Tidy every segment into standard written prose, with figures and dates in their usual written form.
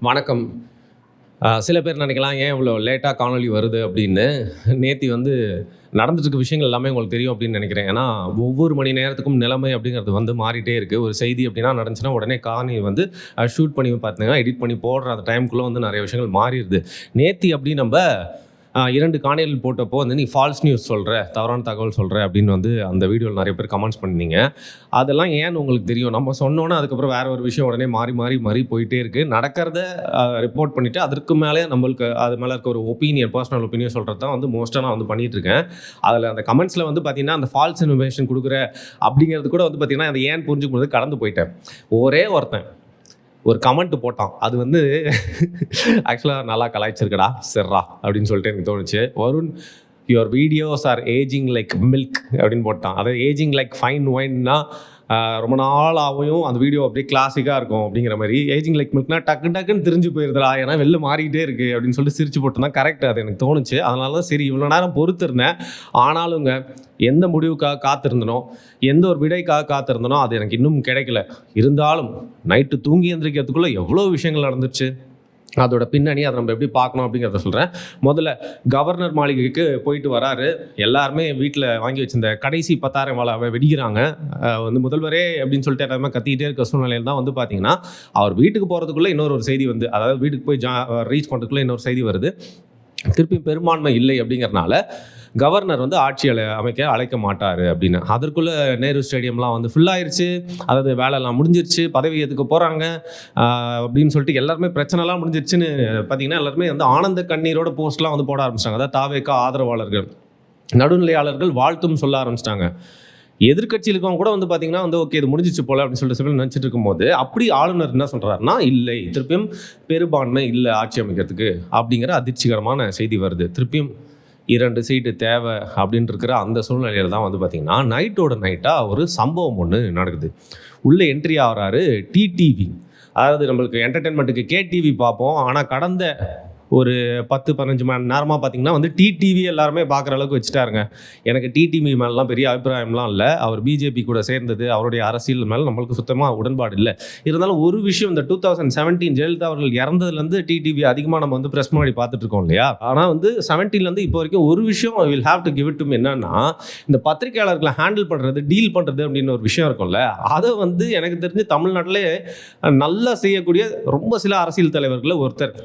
வணக்கம். சில பேர் நினைக்கலாம், ஏன் இவ்வளோ லேட்டா காணொளி வருது அப்படின்னு. நேத்தி வந்து நடந்துட்டு இருக்க விஷயங்கள் எல்லாமே உங்களுக்கு தெரியும் அப்படின்னு நினைக்கிறேன். ஏன்னா, ஒவ்வொரு மணி நேரத்துக்கும் நிலைமை அப்படிங்கிறது வந்து மாறிட்டே இருக்கு. ஒரு செய்தி அப்படின்னா நடந்துச்சுன்னா, உடனே காணொளி வந்து ஷூட் பண்ணி பார்த்தீங்கன்னா, எடிட் பண்ணி போடுற அந்த டைம்க்குள்ள வந்து நெறைய விஷயங்கள் மாறிருது. நேத்தி அப்படி நம்ப 2 காணொளிகள் போட்டப்போ வந்து, "நீ ஃபால்ஸ் நியூஸ் சொல்ற, தவறான தகவல் சொல்ற" அப்படின்னு வந்து அந்த வீடியோல நெறைய பேர் கமெண்ட்ஸ் பண்ணியிருந்தீங்க. அதெல்லாம் ஏன்னு உங்களுக்கு தெரியும். நம்ம சொன்னோனே அதுக்கப்புறம் வேற ஒரு விஷயம் உடனே மாறி போயிட்டே இருக்கு. நடக்கிறத ரிப்போர்ட் பண்ணிட்டு, அதற்கு மேலே நம்மளுக்கு அது மேல இருக்க ஒரு ஒப்பீனியன், பெர்சனல் ஒப்பீனியன் சொல்றது தான் வந்து மோஸ்ட்டா நான் வந்து பண்ணிட்டு இருக்கேன். அதில அந்த கமெண்ட்ஸ்ல வந்து பார்த்தீங்கன்னா, அந்த ஃபால்ஸ் இன்ஃபர்மேஷன் குடுக்குற அப்படிங்கிறது கூட வந்து பார்த்தீங்கன்னா, அத ஏன்னு புரிஞ்சுக்கும் போது கடந்து போயிட்டேன். ஒரே ஒருத்தன் ஒரு கமெண்ட் போட்டான். அது வந்து ஆக்சுவலா நல்லா கலாய்ச்சிருக்குடா, செர்றா அப்படின்னு சொல்லிட்டு எனக்கு தோணுச்சு. Varun, your videos are aging like milk அப்படின்னு போட்டான். அதாவது ஏஜிங் லைக் ஃபைன் ஒயின்னா ரொம்ப நாள் ஆகும் அந்த வீடியோ அப்படியே கிளாசிக்காக இருக்கும் அப்படிங்கிற மாதிரி. ஏஜிங் லைக் மில்க்னா டக்குன்னு தெரிஞ்சு போயிருதுடா, ஏன்னா வெளில மாறிக்கிட்டே இருக்கு அப்படின்னு சொல்லிட்டு சிரிச்சு போட்டோம்னா கரெக்ட். அது எனக்கு தோணுச்சு. அதனால தான் சரி இவ்வளோ நேரம் பொறுத்திருந்தேன். ஆனாலுங்க எந்த முடிவுக்காக காத்திருந்தனோ, எந்த ஒரு விடைக்காக காத்திருந்தனோ அது எனக்கு இன்னும் கிடைக்கல. இருந்தாலும் நைட்டு தூங்கி எந்திரிக்கிறதுக்குள்ள எவ்வளோ விஷயங்கள் நடந்துருச்சு. அதோட பின்னணி அதை நம்ம எப்படி பார்க்கணும் அப்படிங்கிறத சொல்கிறேன். முதல்ல கவர்னர் மாளிகைக்கு போயிட்டு வராரு. எல்லாருமே வீட்டில் வாங்கி வச்சிருந்த கடைசி 10,000 வாழாவை வெடிக்கிறாங்க. வந்து முதல்வரே அப்படின்னு சொல்லிட்டு எல்லாருமே கத்திக்கிட்டே இருக்க சூழ்நிலையில் தான் வந்து பார்த்தீங்கன்னா, அவர் வீட்டுக்கு போகிறதுக்குள்ளே இன்னொரு ஒரு செய்தி வந்து, அதாவது வீட்டுக்கு போய் ரீச் பண்ணுறதுக்குள்ளே இன்னொரு செய்தி வருது. திருப்பி பெரும்பான்மை இல்லை அப்படிங்கிறனால கவர்னர் வந்து ஆட்சி அமைக்க அழைக்க மாட்டார் அப்படின்னு. அதற்குள்ளே நேரு ஸ்டேடியம்லாம் வந்து ஃபுல் ஆயிருச்சு. அதாவது வேலைலாம் முடிஞ்சிருச்சு, பதவி ஏற்றுக்க போகிறாங்க அப்படின்னு சொல்லிட்டு எல்லாருமே பிரச்சனைலாம் முடிஞ்சிருச்சுன்னு பார்த்தீங்கன்னா, எல்லாருமே வந்து ஆனந்த கண்ணீரோட போஸ்ட்லாம் வந்து போட ஆரம்பிச்சிட்டாங்க. அதாவது தாவேகா ஆதரவாளர்கள், நடுநிலையாளர்கள் வாழ்த்தும் சொல்ல ஆரம்பிச்சிட்டாங்க. எதிர்கட்சியில் இருக்கவங்க கூட வந்து பார்த்தீங்கன்னா வந்து ஓகே இது முடிஞ்சிச்சு போல அப்படின்னு சொல்லிட்டு நினச்சிட்டு இருக்கும்போது, அப்படி ஆளுநர் என்ன சொல்கிறாருன்னா, இல்லை திருப்பியும் பெரும்பான்மை இல்லை ஆட்சி அமைக்கிறதுக்கு அப்படிங்கிற அதிர்ச்சிகரமான செய்தி வருது. திருப்பியும் 2 சீட்டு தேவை அப்படின்னு இருக்கிற அந்த சூழ்நிலையில் தான் வந்து பார்த்தீங்கன்னா, நைட்டோட நைட்டாக ஒரு சம்பவம் ஒன்று நடக்குது. உள்ளே என்ட்ரி ஆகிறாரு டிடிவி. அதாவது நம்மளுக்கு என்டர்டெயின்மெண்ட்டுக்கு கேடிவி பார்ப்போம். ஆனால் கடந்த ஒரு 10, 15 மணி நேரமாக பார்த்தீங்கன்னா வந்து டிடிவி எல்லாருமே பார்க்குற அளவுக்கு வச்சுட்டாருங்க. எனக்கு டிடிவி மேலலாம் பெரிய அபிப்பிராயம்லாம் இல்லை. அவர் பிஜேபி கூட சேர்ந்தது, அவருடைய அரசியல் மேலே நம்மளுக்கு சுத்தமாக உடன்பாடு இல்லை. இருந்தாலும் ஒரு விஷயம், இந்த 2017 ஜெயலலிதா அவர்கள் இறந்ததுலேருந்து டிடிவி அதிகமாக நம்ம வந்து பிரஸ் முன்னாடி பார்த்துட்டு இருக்கோம் இல்லையா? ஆனால் வந்து 17லேருந்து இப்போ வரைக்கும் ஒரு விஷயம் I will have to give it to me என்னன்னா, இந்த பத்திரிகையாளர்களை ஹேண்டில் பண்ணுறது, டீல் பண்ணுறது அப்படின்னு ஒரு விஷயம் இருக்கும்ல, அதை வந்து எனக்கு தெரிஞ்சு தமிழ்நாட்டிலே நல்லா செய்யக்கூடிய ரொம்ப சில அரசியல் தலைவர்களில் ஒருத்தர்.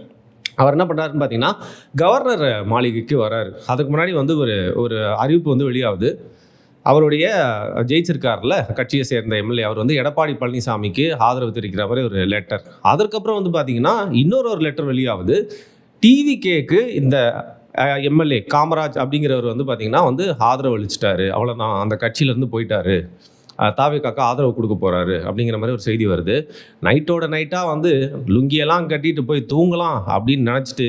அவர் என்ன பண்ணுறாருன்னு பார்த்தீங்கன்னா, கவர்னர் மாளிகைக்கு வராரு. அதுக்கு முன்னாடி வந்து ஒரு அறிவிப்பு வந்து வெளியாகுது. அவருடைய ஜெயிச்சிருக்கார்ல கட்சியை சேர்ந்த எம்எல்ஏ, அவர் வந்து எடப்பாடி பழனிசாமிக்கு ஆதரவு தெரிவிக்கிற மாதிரி ஒரு லெட்டர். அதற்கப்புறம் வந்து பார்த்தீங்கன்னா, இன்னொரு லெட்டர் வெளியாகுது. டிவிகேக்கு இந்த எம்எல்ஏ காமராஜ் அப்படிங்கிறவர் வந்து பார்த்தீங்கன்னா வந்து ஆதரவு அளிச்சிட்டாரு, அவ்வளோதான், அந்த கட்சியிலேருந்து போயிட்டாரு, தாவேகாக்கு ஆதரவு கொடுக்க போகிறாரு அப்படிங்கிற மாதிரி ஒரு செய்தி வருது. நைட்டோட நைட்டாக வந்து லுங்கியெல்லாம் கட்டிட்டு போய் தூங்கலாம் அப்படின்னு நினச்சிட்டு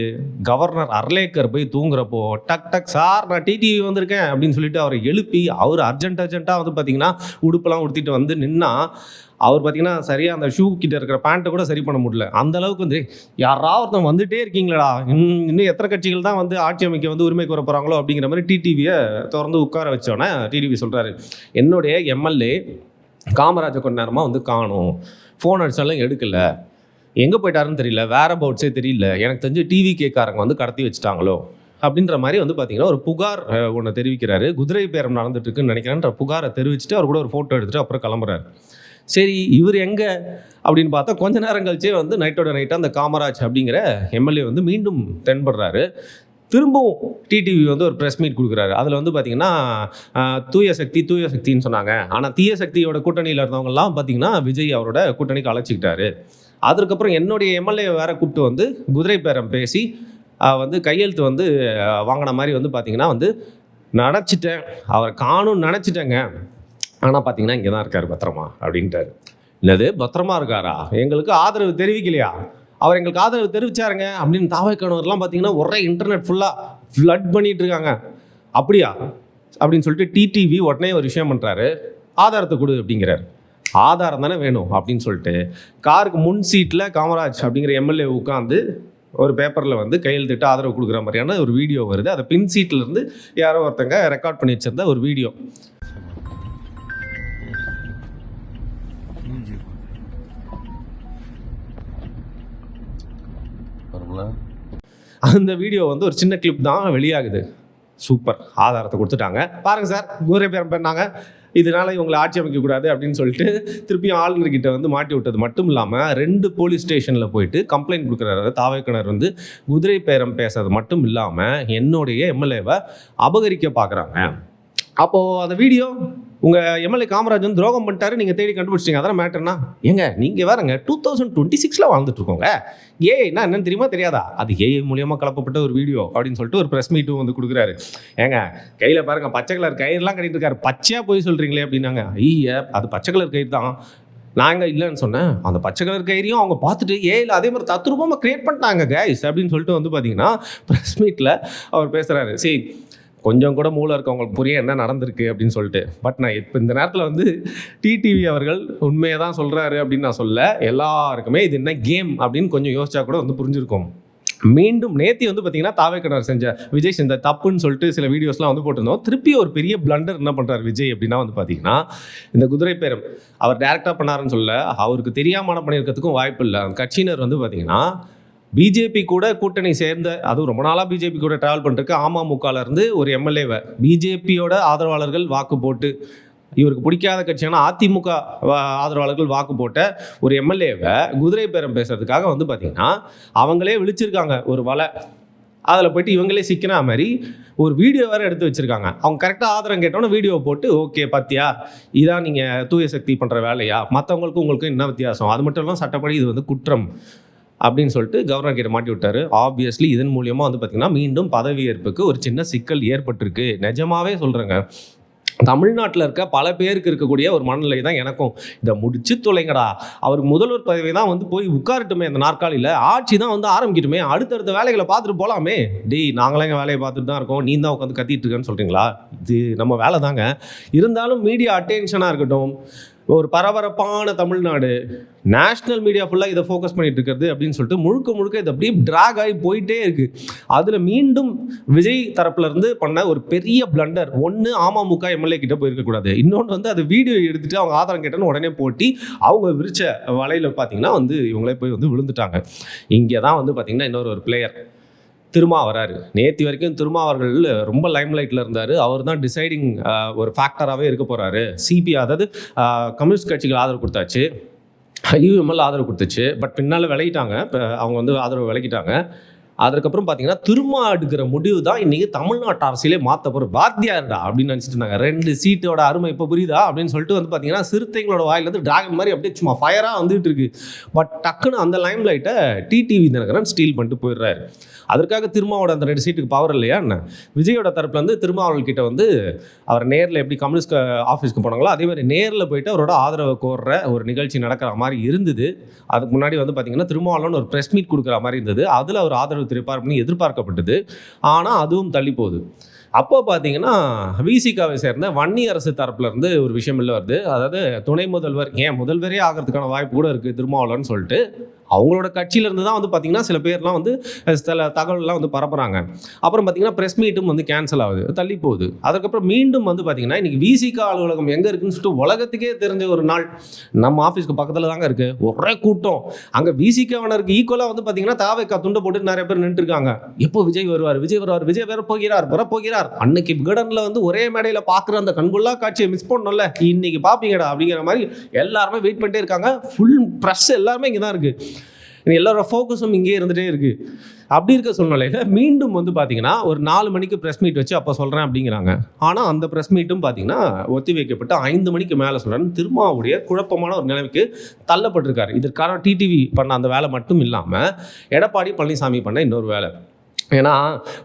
கவர்னர் அர்லேக்கர் போய் தூங்குறப்போ டக் சார் நான் டிடிவி வந்திருக்கேன் அப்படின்னு சொல்லிட்டு அவரை எழுப்பி அவர் அர்ஜென்ட்டாக வந்து பார்த்தீங்கன்னா உடுப்பெல்லாம் உடுத்திட்டு வந்து நின்னா, அவர் பார்த்தீங்கன்னா சரியாக அந்த ஷூ கிட்ட இருக்கிற பேண்ட்டை கூட சரி பண்ண முடியல. அந்த அளவுக்கு வந்து யாராவது ஒருத்தன் வந்துட்டே இருக்கீங்களா, இன்னும் எத்தனை கட்சிகள் தான் வந்து ஆட்சி அமைக்க வந்து உரிமை கோர போகிறாங்களோ அப்படிங்கிற மாதிரி டிடிவியை திறந்து உட்கார வச்சோன்னே டிடிவி சொல்கிறாரு, என்னுடைய எம்எல்ஏ காமராஜை கொஞ்ச நேரமாக வந்து காணும், ஃபோன் அடித்தாலும் எடுக்கலை, எங்கே போயிட்டாருன்னு தெரியல, வேற பவுட்ஸே தெரியல, எனக்கு தெரிஞ்சு டிவி கேக்காரங்க வந்து கடத்தி வச்சுட்டாங்களோ அப்படின்ற மாதிரி வந்து பார்த்தீங்கன்னா ஒரு புகார் ஒன்று தெரிவிக்கிறாரு. குதிரை பேரம் நடந்துட்டு இருக்குன்னு நினைக்கிறேன்ற புகாரை தெரிவிச்சுட்டு அவர் கூட ஒரு ஃபோட்டோ எடுத்துகிட்டு அப்புறம் கிளம்புறாரு. சரி இவர் எங்கே அப்படின்னு பார்த்தா கொஞ்ச நேரம் கழிச்சே வந்து நைட்டோட நைட்டாக அந்த காமராஜ் அப்படிங்கிற எம்எல்ஏ வந்து மீண்டும் தென்படுறாரு. திரும்பவும் டிடிவி வந்து ஒரு ப்ரெஸ் மீட் கொடுக்குறாரு. அதில் வந்து பார்த்தீங்கன்னா தூய சக்தின்னு சொன்னாங்க. ஆனால் தீய சக்தியோட கூட்டணியில் இருந்தவங்கலாம் பார்த்தீங்கன்னா விஜய் அவரோட கூட்டணிக்கு அழைச்சிக்கிட்டாரு. அதுக்கப்புறம் என்னுடைய எம்எல்ஏ வேற கூப்பிட்டு வந்து குதிரை பேரம் பேசி வந்து கையெழுத்து வந்து வாங்கின மாதிரி வந்து பார்த்தீங்கன்னா வந்து நினச்சிட்டேன், அவரை காணும்னு நினச்சிட்டேங்க, ஆனால் பார்த்தீங்கன்னா இங்கே தான் இருக்கார் பத்திரமா அப்படின்ட்டார். என்னது பத்திரமா இருக்காரா, எங்களுக்கு ஆதரவு தெரிவிக்கலையா, அவர் எங்களுக்கு ஆதரவு தெரிவிச்சாருங்க அப்படின்னு தாவேக்கானவர்லாம் பார்த்தீங்கன்னா ஒரே இன்டர்நெட் ஃபுல்லாக ஃப்ளட் பண்ணிட்டு இருக்காங்க. அப்படியா அப்படின்னு சொல்லிட்டு டிடிவி உடனே ஒரு விஷயம் பண்ணுறாரு, ஆதாரத்தை கொடு அப்படிங்கிறார். ஆதாரம் தானே வேணும் அப்படின்னு சொல்லிட்டு காருக்கு முன் சீட்டில் காமராஜ் அப்படிங்கிற எம்எல்ஏ உட்காந்து ஒரு பேப்பரில் வந்து கையெழுத்திட்டு ஆதரவு கொடுக்குற மாதிரியான ஒரு வீடியோ வருது. அதை பின் சீட்லேருந்து யாரோ ஒருத்தங்க ரெக்கார்ட் பண்ணி வச்சிருந்த ஒரு வீடியோ. அந்த வீடியோ வந்து ஒரு சின்ன கிளிப் தான் வெளியாகுது. சூப்பர், ஆதாரத்தை கொடுத்துட்டாங்க, பாருங்கள் சார் குதிரை பேரம் பண்ணாங்க, இதனால் இவங்களை ஆட்சி அமைக்கக்கூடாது அப்படின்னு சொல்லிட்டு திருப்பியும் ஆளுநர்கிட்ட வந்து மாட்டி விட்டது மட்டும் இல்லாமல் 2 போலீஸ் ஸ்டேஷனில் போயிட்டு கம்ப்ளைண்ட் கொடுக்குறாரு. தாவேக்கினர் வந்து குதிரை பேரம் பேசுறது மட்டும் இல்லாமல் என்னுடைய எம்எல்ஏவை அபகரிக்க பார்க்குறாங்க. அப்போது அந்த வீடியோ உங்கள் எம்எல்ஏ காமராஜ் வந்து துரோகம் பண்ணிட்டாரு, நீங்கள் தேடி கண்டுபிடிச்சிங்க, அதான் மேட்டர்னா ஏங்க நீங்கள் வேறுங்க 2026 வாழ்ந்துட்டுருக்கோங்க. ஏஐனா என்னன்னு தெரியுமா தெரியாதா? அது ஏஐ மூலியமாக கலப்பப்பட்ட ஒரு வீடியோ அப்படின்னு சொல்லிட்டு ஒரு ப்ரெஸ் மீட்டும் வந்து கொடுக்குறாரு. ஏங்க கையில் பாருங்கள் பச்சை கலர் கயிறுலாம் கட்டிட்டு இருக்காரு, பச்சையாக போய் சொல்கிறீங்களே அப்படின்னாங்க. ஐயா அது பச்சை கலர் கயிறு தான், நாங்கள் இல்லைன்னு சொன்னேன். அந்த பச்சை கலர் கயிறையும் அவங்க பார்த்துட்டு ஏஐல அதே மாதிரி தத்ரூபமாக க்ரியேட் பண்ணிட்டாங்க கைஸ் அப்படின்னு சொல்லிட்டு வந்து பார்த்தீங்கன்னா ப்ரெஸ் மீட்டில் அவர் பேசுகிறாரு. சரி, கொஞ்சம் கூட மூளை இருக்கவங்களுக்கு புரிய என்ன நடந்திருக்கு அப்படின்னு சொல்லிட்டு. பட் நான் இப்போ இந்த நேரத்தில் வந்து டிடிவி அவர்கள் உண்மையை தான் சொல்கிறாரு அப்படின்னு நான் சொல்ல, எல்லாருக்குமே இது என்ன கேம் அப்படின்னு கொஞ்சம் யோசிச்சா கூட வந்து புரிஞ்சிருக்கும். மீண்டும் நேத்தி வந்து பார்த்தீங்கன்னா தாவேக்கினர் விஜய் செஞ்ச தப்புன்னு சொல்லிட்டு சில வீடியோஸ்லாம் வந்து போட்டிருந்தோம். திருப்பி ஒரு பெரிய பிளண்டர் என்ன பண்ணுறாரு விஜய் அப்படின்னா வந்து பார்த்தீங்கன்னா, இந்த குதிரை பேரம் அவர் டேரெக்டாக பண்ணாருன்னு சொல்ல, அவருக்கு தெரியாமல் பண்ணியிருக்கிறதுக்கும் வாய்ப்பு இல்லை. கட்சியினர் வந்து பார்த்தீங்கன்னா பிஜேபி கூட கூட்டணி சேர்ந்த, அதுவும் ரொம்ப நாளாக பிஜேபி கூட ட்ராவல் பண்ணிருக்கு அமமுகலேருந்து ஒரு எம்எல்ஏவை பிஜேபியோட ஆதரவாளர்கள் வாக்கு போட்டு, இவருக்கு பிடிக்காத கட்சியான அதிமுக ஆதரவாளர்கள் வாக்கு போட்ட ஒரு எம்எல்ஏவை குதிரை பேரம் பேசுறதுக்காக வந்து பார்த்திங்கன்னா அவங்களே விழிச்சிருக்காங்க ஒரு வலை. அதில் போய்ட்டு இவங்களே சிக்கினா மாதிரி ஒரு வீடியோ வேறு எடுத்து வச்சுருக்காங்க. அவங்க கரெக்டாக ஆதரவு கேட்டோன்னே வீடியோ போட்டு, ஓகே பார்த்தியா இதான் நீங்கள் தூய சக்தி பண்ணுற வேலையா, மற்றவங்களுக்கும் உங்களுக்கும் என்ன வித்தியாசம், அது மட்டும் இல்லாமல் சட்டப்படி இது வந்து குற்றம் அப்படின்னு சொல்லிட்டு கவர்னர் கிட்ட மாட்டி விட்டார். ஆப்வியஸ்லி இதன் மூலியமாக வந்து பார்த்திங்கன்னா மீண்டும் பதவியேற்புக்கு ஒரு சின்ன சிக்கல் ஏற்பட்டிருக்கு. நிஜமாவே சொல்கிறேங்க, தமிழ்நாட்டில் இருக்க பல பேருக்கு இருக்கக்கூடிய ஒரு மனநிலை தான் எனக்கும். இதை முடிச்சு தொலைங்கடா, அவருக்கு முதல்வர் பதவி தான் வந்து போய் உட்காரட்டுமே அந்த நாற்காலியில், ஆட்சி தான் வந்து ஆரம்பிக்கட்டுமே, அடுத்தடுத்த வேலைகளை பார்த்துட்டு போகலாமே. நாங்களாம் எங்கள் வேலையை பார்த்துட்டு தான் இருக்கோம், நீ தான் உட்காந்து கத்திட்டு இருக்கேன்னு சொல்கிறீங்களா? இது நம்ம வேலை தாங்க. இருந்தாலும் மீடியா அட்டென்ஷனாக இருக்கட்டும், ஒரு பரபரப்பான தமிழ்நாடு, நேஷ்னல் மீடியா ஃபுல்லாக இதை ஃபோக்கஸ் பண்ணிட்டு இருக்கிறது அப்படின்னு சொல்லிட்டு முழுக்க இது அப்படியே ட்ராக் ஆகி போயிட்டே இருக்குது. அதில் மீண்டும் விஜய் தரப்புலேருந்து பண்ண ஒரு பெரிய பிளண்டர், ஒன்று அமமுக எம்எல்ஏ கிட்ட போயிருக்கக்கூடாது, இன்னொன்று வந்து அது வீடியோ எடுத்துகிட்டு அவங்க ஆதாரம் கேட்டேன்னு உடனே போட்டி அவங்க விரிச்ச வலையில் பார்த்தீங்கன்னா வந்து இவங்களே போய் வந்து விழுந்துட்டாங்க. இங்கே தான் வந்து பார்த்திங்கன்னா இன்னொரு பிளேயர் திருமா வராரு. நேற்று வரைக்கும் திருமா அவர்கள் ரொம்ப லைம்லைட்டில் இருந்தார். அவர் தான் டிசைடிங் ஒரு ஃபேக்டராகவே இருக்க போகிறாரு. சிபி அதாவது கம்யூனிஸ்ட் கட்சிகள் ஆதரவு கொடுத்தாச்சு, யூஎம்எல் ஆதரவு கொடுத்துச்சு, பட் பின்னால் விலகிட்டாங்க. இப்போ அவங்க வந்து ஆதரவு விலகிட்டாங்க. அதுக்கப்புறம் பார்த்தீங்கன்னா திரும்ப எடுக்கிற முடிவு தான் இன்றைக்கி தமிழ்நாட்டு அரசியலே மாற்ற போகிற வாத்தியார்டா அப்படின்னு நினச்சிட்டு இருந்தாங்க. 2 சீட்டோட அருமை இப்போ புரியுதா அப்படின்னு சொல்லிட்டு வந்து பார்த்தீங்கன்னா சிறுத்தைங்களோட வாயிலேருந்து டிராகன் மாதிரி அப்படியே சும்மா ஃபயராக வந்துட்டு இருக்கு. பட் டக்குன்னு அந்த லைம் லைட்டை டிடிவி தினகரன் ஸ்டீல் பண்ணிட்டு போயிடுறாரு. அதற்காக திருமாவோட அந்த 2 சீட்டுக்கு பவர் இல்லையா என்ன? விஜயோட தரப்புலேருந்து திருமாவளவர்கிட்ட வந்து அவர் நேரில் எப்படி கம்யூனிஸ்ட் ஆஃபீஸ்க்கு போனாங்களோ அதே மாதிரி நேரில் போயிட்டு அவரோட ஆதரவை கோர்ற ஒரு நிகழ்ச்சி நடக்கிற மாதிரி இருந்தது. அதுக்கு முன்னாடி வந்து பார்த்திங்கன்னா திருமாவளவன் ஒரு ப்ரெஸ் மீட் கொடுக்குற மாதிரி இருந்தது. அதில் அவர் ஆதரவு தெரிவிப்பார் எதிர்பார்க்கப்பட்டது. ஆனால் அதுவும் தள்ளி போகுது. அப்போ பார்த்தீங்கன்னா விசிகாவை சேர்ந்த வன்னியரசு தரப்புலேருந்து ஒரு விஷயம் இல்லை வருது. அதாவது துணை முதல்வர், ஏன் முதல்வரே ஆகிறதுக்கான வாய்ப்பு கூட இருக்குது திருமாவளவன் சொல்லிட்டு அவங்களோட கட்சியிலேருந்து தான் வந்து பார்த்திங்கன்னா சில பேர்லாம் வந்து சில தகவல்லாம் வந்து பரப்புகிறாங்க. அப்புறம் பார்த்திங்கன்னா ப்ரெஸ் மீட்டும் வந்து கேன்சல் ஆகுது, தள்ளி போகுது. அதுக்கப்புறம் மீண்டும் வந்து பார்த்திங்கன்னா இன்றைக்கி விசிகா அலுவலகம் எங்கே இருக்குதுன்னு சொல்லிட்டு உலகத்துக்கே தெரிஞ்ச ஒரு நாள் நம்ம ஆஃபீஸ்க்கு பக்கத்தில் தாங்க இருக்குது. ஒரே கூட்டம் அங்கே விசிகாவனருக்கு ஈக்குவலாக வந்து பார்த்திங்கன்னா தாவேக்கா துண்டை போட்டு நிறைய பேர் நின்றுருக்காங்க. எப்போ விஜய் வருவார், விஜய் வேற போகிறார் அன்னைக்கு விகடனில் வந்து ஒரே மேடையில் பார்க்குற அந்த கண்கொள்ளா காட்சியை மிஸ் பண்ணோம்ல, இன்னைக்கு பார்ப்பீங்கடா அப்படிங்கிற மாதிரி எல்லாருமே வெயிட் பண்ணிட்டே இருக்காங்க. ஃபுல் ப்ரெஸ் எல்லாருமே இங்கே தான் இருக்குது, எல்லாரோட ஃபோக்கஸும் இங்கே இருந்துகிட்டே இருக்குது. அப்படி இருக்க சூழ்நிலையில் மீண்டும் வந்து பார்த்திங்கன்னா ஒரு 4 மணிக்கு ப்ரெஸ் மீட் வச்சு அப்போ சொல்கிறேன் அப்படிங்கிறாங்க. ஆனால் அந்த ப்ரெஸ் மீட்டும் பார்த்திங்கன்னா ஒத்தி வைக்கப்பட்டு 5 மணிக்கு மேலே சொல்கிறேன். திருமாவுடைய குழப்பமான ஒரு நிலைமைக்கு தள்ளப்பட்டிருக்காரு. இதற்கான டிடிவி பண்ண அந்த வேலை மட்டும் இல்லாமல் எடப்பாடி பழனிசாமி பண்ண இன்னொரு வேலை. ஏன்னா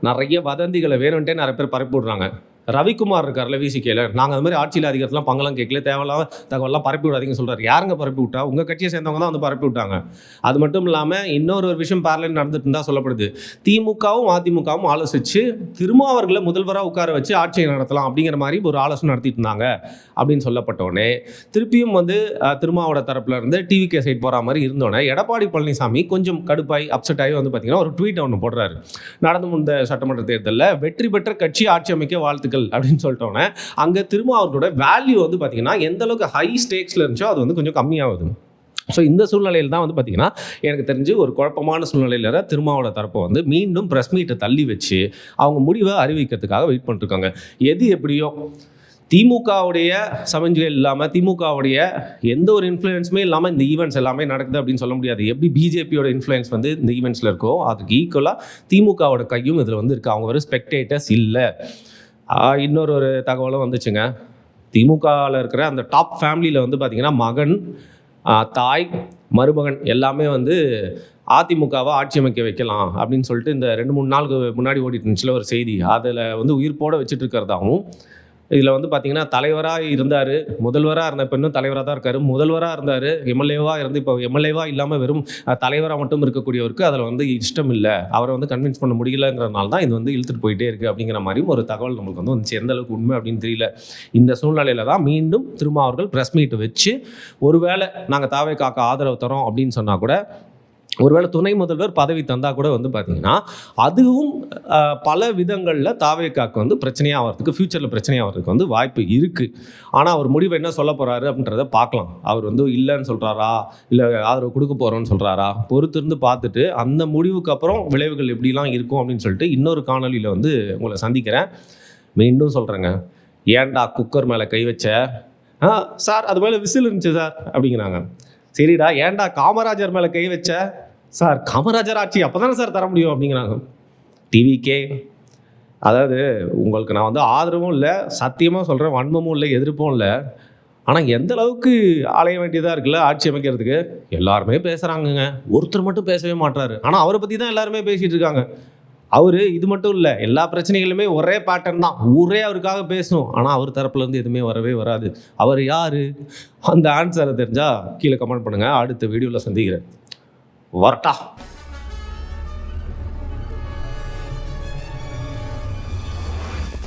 நிறைய வதந்திகளை வேணும்ன்ட்டே நிறைய பேர் பரப்பி விடுறாங்க. ரவிக்குமார் இருக்கார்ல விசிகேல, நாங்கள் அது மாதிரி ஆட்சியில் அதிகாரத்தெலாம் பங்கெல்லாம் கேட்கல, தேவையில்லாம தகவலாம் பரப்பி விடாதீங்கன்னு சொல்கிறார். யாருங்க பரப்பி விட்டா? உங்கள் கட்சியை சேர்ந்தவங்க தான் வந்து பரப்பி விட்டாங்க. அது மட்டும் இல்லாமல் இன்னொரு விஷயம் பேரலையில் நடந்துட்டு இருந்தால் சொல்லப்படுது. திமுகவும் அதிமுகவும் ஆலோசித்து திருமாவர்களை முதல்வராக உட்கார வச்சு ஆட்சியை நடத்தலாம் அப்படிங்கிற மாதிரி ஒரு ஆலோசனை நடத்திட்டு இருந்தாங்க அப்படின்னு சொல்லப்பட்டோடனே திருப்பியும் வந்து திருமாவோட தரப்பில் இருந்து டிவிகே சைட் போகிற மாதிரி இருந்தோடனே எடப்பாடி பழனிசாமி கொஞ்சம் கடுப்பாய் அப்செட் ஆகி வந்து பார்த்திங்கன்னா ஒரு ட்வீட் ஒன்று போடுறாரு. நடந்து முடிந்த சட்டமன்ற தேர்தலில் வெற்றி பெற்ற கட்சி ஆட்சி அமைக்க வாழ்த்துக்கள் அப்படின்னு சொல்லிட்டோன்னே அங்கே திருமாவர்களோட வேல்யூ வந்து பார்த்தீங்கன்னா எந்த அளவுக்கு ஹை ஸ்டேக்ஸில் இருந்துச்சோ அது வந்து கொஞ்சம் கம்மியாகுது. ஸோ இந்த சூழ்நிலையில் தான் வந்து பார்த்திங்கன்னா எனக்கு தெரிஞ்சு ஒரு குழப்பமான சூழ்நிலையில் திருமாவோட தரப்பை வந்து மீண்டும் ப்ரெஸ் மீட்டை தள்ளி வச்சு அவங்க முடிவை அறிவிக்கிறதுக்காக வெயிட் பண்ணிட்டுருக்காங்க. எது எப்படியோ திமுகவுடைய சமஞ்சுகள் இல்லாமல், திமுகவுடைய எந்த ஒரு இன்ஃப்ளூயன்ஸுமே இல்லாமல் இந்த ஈவெண்ட்ஸ் எல்லாமே நடக்குது அப்படின்னு சொல்ல முடியாது. எப்படி பிஜேபியோட இன்ஃப்ளூயன்ஸ் வந்து இந்த ஈவெண்ட்ஸில் இருக்கோ அதுக்கு ஈக்குவலாக திமுகவோட கையும் இதில் வந்து இருக்குது. அவங்க வெறும் ஸ்பெக்டேட்டர்ஸ் இல்லை. இன்னொரு தகவலும் வந்துச்சுங்க. திமுகவில் இருக்கிற அந்த டாப் ஃபேமிலியில் வந்து பார்த்திங்கன்னா மகன், தாய், மருமகன் எல்லாமே வந்து அதிமுகவை ஆட்சி அமைக்க வைக்கலாம் அப்படின்னு சொல்லிட்டு இந்த 2-3 நாளுக்கு முன்னாடி ஓடிட்டு இருந்துச்சுல ஒரு செய்தி, அதில் வந்து உயிர்ப்போட வச்சுட்டு இருக்கிறதாகவும், இதில் வந்து பார்த்திங்கன்னா தலைவராக இருந்தார், முதல்வராக இருந்த பெண்ணும் தலைவராக தான் இருக்கார். முதல்வராக இருந்தார், எம்எல்ஏவாக இருந்து இப்போ எம்எல்ஏவாக இல்லாமல் வெறும் தலைவராக மட்டும் இருக்கக்கூடியவருக்கு அதில் வந்து இஷ்டம் இல்லை, அவரை வந்து கன்வின்ஸ் பண்ண முடியலங்கிறதுனால தான் இது வந்து இழுத்துட்டு போயிட்டே இருக்குது அப்படிங்கிற மாதிரியும் ஒரு தகவல் நம்மளுக்கு வந்து வந்துச்சு. எந்த அளவுக்கு உண்மை அப்படின்னு தெரியல. இந்த சூழ்நிலையில் தான் மீண்டும் திரும்ப அவர்கள் ப்ரெஸ் மீட் வச்சு ஒருவேளை நாங்கள் தாவேக்காக்கு ஆதரவு தரோம் அப்படின்னு சொன்னால் கூட, ஒருவேளை துணை முதல்வர் பதவி தந்தால் கூட வந்து பார்த்திங்கன்னா அதுவும் பல விதங்களில் தாவேக்காக்கு வந்து பிரச்சனையாக ஆகிறதுக்கு, ஃப்யூச்சரில் பிரச்சனையாக ஆகிறதுக்கு வந்து வாய்ப்பு இருக்குது. ஆனால் அவர் முடிவு என்ன சொல்ல போகிறாரு அப்படின்றத பார்க்கலாம். அவர் வந்து இல்லைன்னு சொல்கிறாரா, இல்லை ஆதரவு கொடுக்க போகிறோன்னு சொல்கிறாரா, பொறுத்திருந்து பார்த்துட்டு அந்த முடிவுக்கு அப்புறம் விளைவுகள் எப்படிலாம் இருக்கும் அப்படின்னு சொல்லிட்டு இன்னொரு காணொலியில் வந்து உங்களை சந்திக்கிறேன். மீண்டும் சொல்கிறேங்க, ஏன்டா குக்கர் மேலே கை வச்ச? சார் அது மேலே விசில் இருந்துச்சு சார் அப்படிங்கிறாங்க. சரிடா, ஏன்டா காமராஜர் மேலே கை வச்ச? சார் காமராஜர் ஆட்சி அப்போ தானே சார் தர முடியும் அப்படிங்கிறாங்க. டிவிக்கே அதாவது உங்களுக்கு நான் வந்து ஆதரவும் இல்லை, சத்தியமாக சொல்கிறேன், வன்மமும் இல்லை, எதிர்ப்பும் இல்லை. ஆனால் எந்த அளவுக்கு அலைய வேண்டியதாக இருக்குல்ல ஆட்சி அமைக்கிறதுக்கு. எல்லாருமே பேசுகிறாங்கங்க, ஒருத்தர் மட்டும் பேசவே மாட்டாரு. ஆனால் அவரை பற்றி தான் எல்லாருமே பேசிகிட்டு இருக்காங்க. அவர் இது மட்டும் இல்லை, எல்லா பிரச்சனைகளுமே ஒரே பேட்டர்ன் தான், ஊரே அவருக்காக பேசணும். ஆனால் அவர் தரப்புலேருந்து எதுவுமே வரவே வராது. அவர் யார்? அந்த ஆன்சரை தெரிஞ்சால் கீழே கமெண்ட் பண்ணுங்கள். அடுத்த வீடியோவில் சந்திக்கிறேன். வரட்டா.